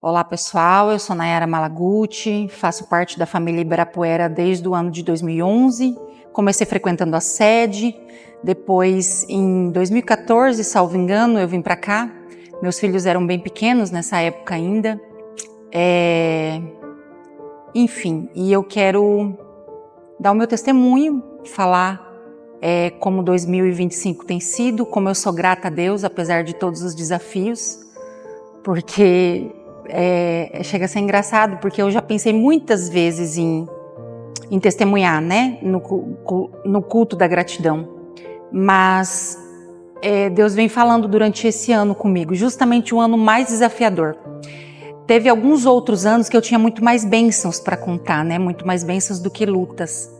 Olá pessoal, eu sou Nayara Malaguti, faço parte da família Ibirapuera desde o ano de 2011, comecei frequentando a sede, depois em 2014, salvo engano, eu vim para cá, meus filhos eram bem pequenos nessa época ainda, enfim, e eu quero dar o meu testemunho, falar como 2025 tem sido, como eu sou grata a Deus, apesar de todos os desafios, porque chega a ser engraçado, porque eu já pensei muitas vezes em testemunhar, né, no culto da gratidão, mas Deus vem falando durante esse ano comigo, justamente o ano mais desafiador. Teve alguns outros anos que eu tinha muito mais bênçãos para contar, né, muito mais bênçãos do que lutas.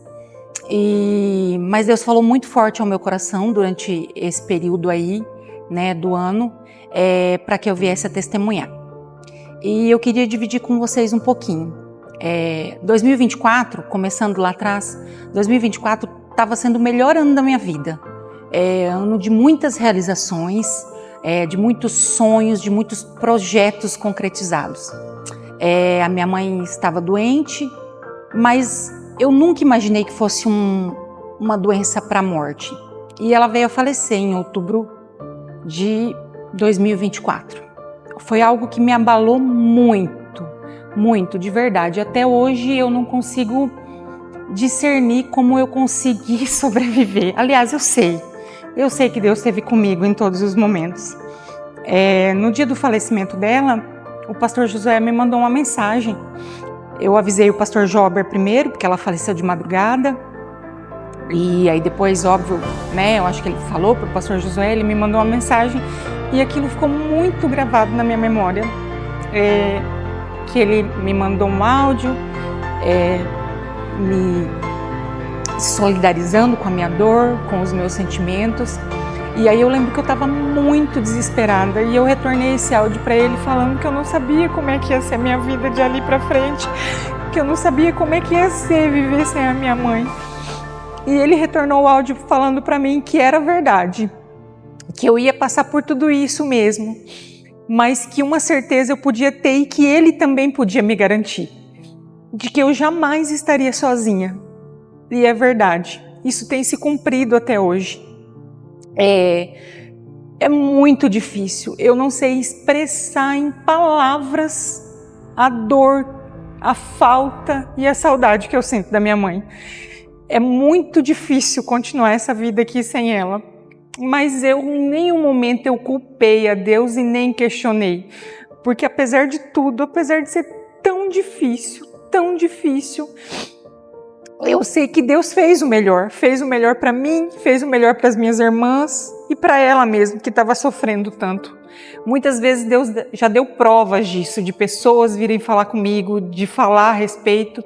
Mas Deus falou muito forte ao meu coração durante esse período aí, né, do ano, para que eu viesse a testemunhar. E eu queria dividir com vocês um pouquinho. 2024, começando lá atrás, 2024 estava sendo o melhor ano da minha vida. Ano de muitas realizações, de muitos sonhos, de muitos projetos concretizados. A minha mãe estava doente, mas eu nunca imaginei que fosse uma doença para a morte. E ela veio a falecer em outubro de 2024. Foi algo que me abalou muito, muito, de verdade. Até hoje eu não consigo discernir como eu consegui sobreviver. Aliás, eu sei que Deus esteve comigo em todos os momentos. No dia do falecimento dela, o pastor Josué me mandou uma mensagem. Eu avisei o pastor Jober primeiro, porque ela faleceu de madrugada. E aí depois, óbvio, né, eu acho que ele falou para o pastor Josué, ele me mandou uma mensagem e aquilo ficou muito gravado na minha memória, que ele me mandou um áudio, me solidarizando com a minha dor, com os meus sentimentos. E aí eu lembro que eu estava muito desesperada e eu retornei esse áudio para ele falando que eu não sabia como é que ia ser a minha vida de ali para frente, que eu não sabia como é que ia ser viver sem a minha mãe. E ele retornou o áudio falando para mim que era verdade, que eu ia passar por tudo isso mesmo, mas que uma certeza eu podia ter e que ele também podia me garantir, de que eu jamais estaria sozinha. E é verdade, isso tem se cumprido até hoje. É muito difícil, eu não sei expressar em palavras a dor, a falta e a saudade que eu sinto da minha mãe. É muito difícil continuar essa vida aqui sem ela, mas eu em nenhum momento eu culpei a Deus e nem questionei, porque apesar de tudo, apesar de ser tão difícil, eu sei que Deus fez o melhor para mim, fez o melhor para as minhas irmãs e para ela mesmo, que estava sofrendo tanto. Muitas vezes Deus já deu provas disso, de pessoas virem falar comigo, de falar a respeito,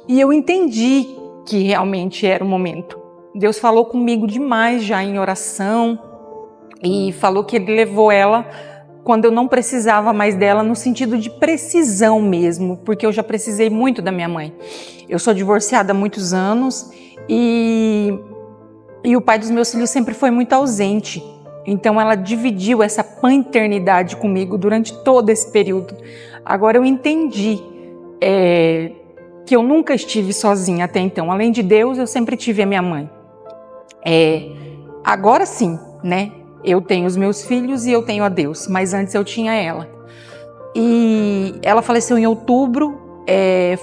e eu entendi que realmente era o momento. Deus falou comigo demais já em oração e falou que Ele levou ela quando eu não precisava mais dela, no sentido de precisão mesmo, porque eu já precisei muito da minha mãe. Eu sou divorciada há muitos anos e o pai dos meus filhos sempre foi muito ausente. Então ela dividiu essa paternidade comigo durante todo esse período. Agora eu entendi que eu nunca estive sozinha até então. Além de Deus, eu sempre tive a minha mãe. Agora sim, né? Eu tenho os meus filhos e eu tenho a Deus, mas antes eu tinha ela. E ela faleceu em outubro,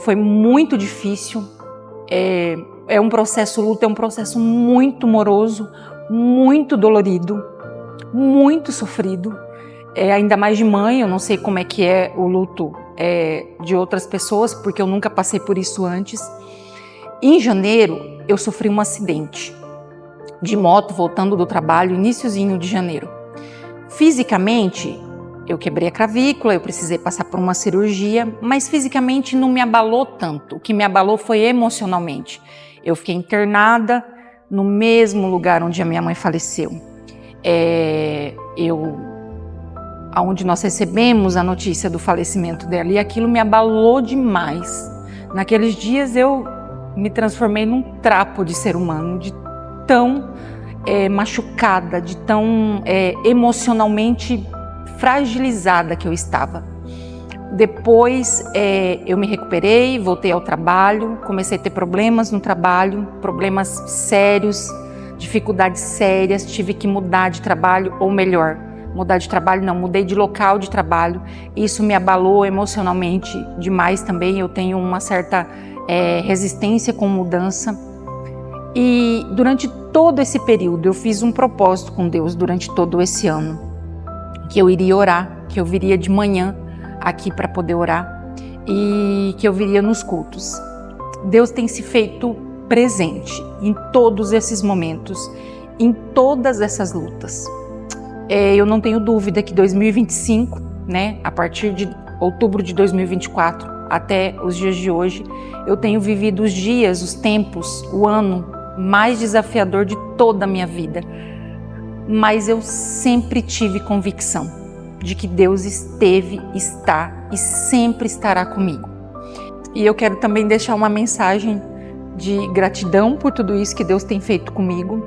foi muito difícil. É um processo, luto é um processo muito moroso, muito dolorido, muito sofrido. Ainda mais de mãe, eu não sei como é que é o luto de outras pessoas, porque eu nunca passei por isso antes. Em janeiro, eu sofri um acidente de moto voltando do trabalho, iniciozinho de janeiro. Fisicamente, eu quebrei a clavícula, eu precisei passar por uma cirurgia, mas fisicamente não me abalou tanto. O que me abalou foi emocionalmente. Eu fiquei internada no mesmo lugar onde a minha mãe faleceu. Onde nós recebemos a notícia do falecimento dela, e aquilo me abalou demais. Naqueles dias eu me transformei num trapo de ser humano, de tão machucada, de tão emocionalmente fragilizada que eu estava. Depois eu me recuperei, voltei ao trabalho, comecei a ter problemas no trabalho, problemas sérios, dificuldades sérias, tive que mudar de trabalho, ou melhor, mudar de trabalho não, mudei de local de trabalho. Isso me abalou emocionalmente demais também, eu tenho uma certa resistência com mudança. E durante todo esse período eu fiz um propósito com Deus durante todo esse ano, que eu iria orar, que eu viria de manhã aqui para poder orar e que eu viria nos cultos. Deus tem se feito presente em todos esses momentos, em todas essas lutas. Eu não tenho dúvida que 2025, né, a partir de outubro de 2024 até os dias de hoje, eu tenho vivido os dias, os tempos, o ano mais desafiador de toda a minha vida. Mas eu sempre tive convicção de que Deus esteve, está e sempre estará comigo. E eu quero também deixar uma mensagem de gratidão por tudo isso que Deus tem feito comigo,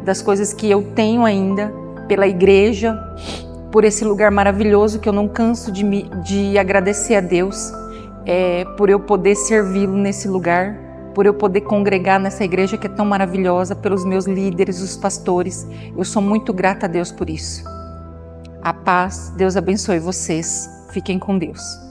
das coisas que eu tenho ainda, pela igreja, por esse lugar maravilhoso que eu não canso de agradecer a Deus, por eu poder servi-lo nesse lugar, por eu poder congregar nessa igreja que é tão maravilhosa, pelos meus líderes, os pastores. Eu sou muito grata a Deus por isso. A paz, Deus abençoe vocês. Fiquem com Deus.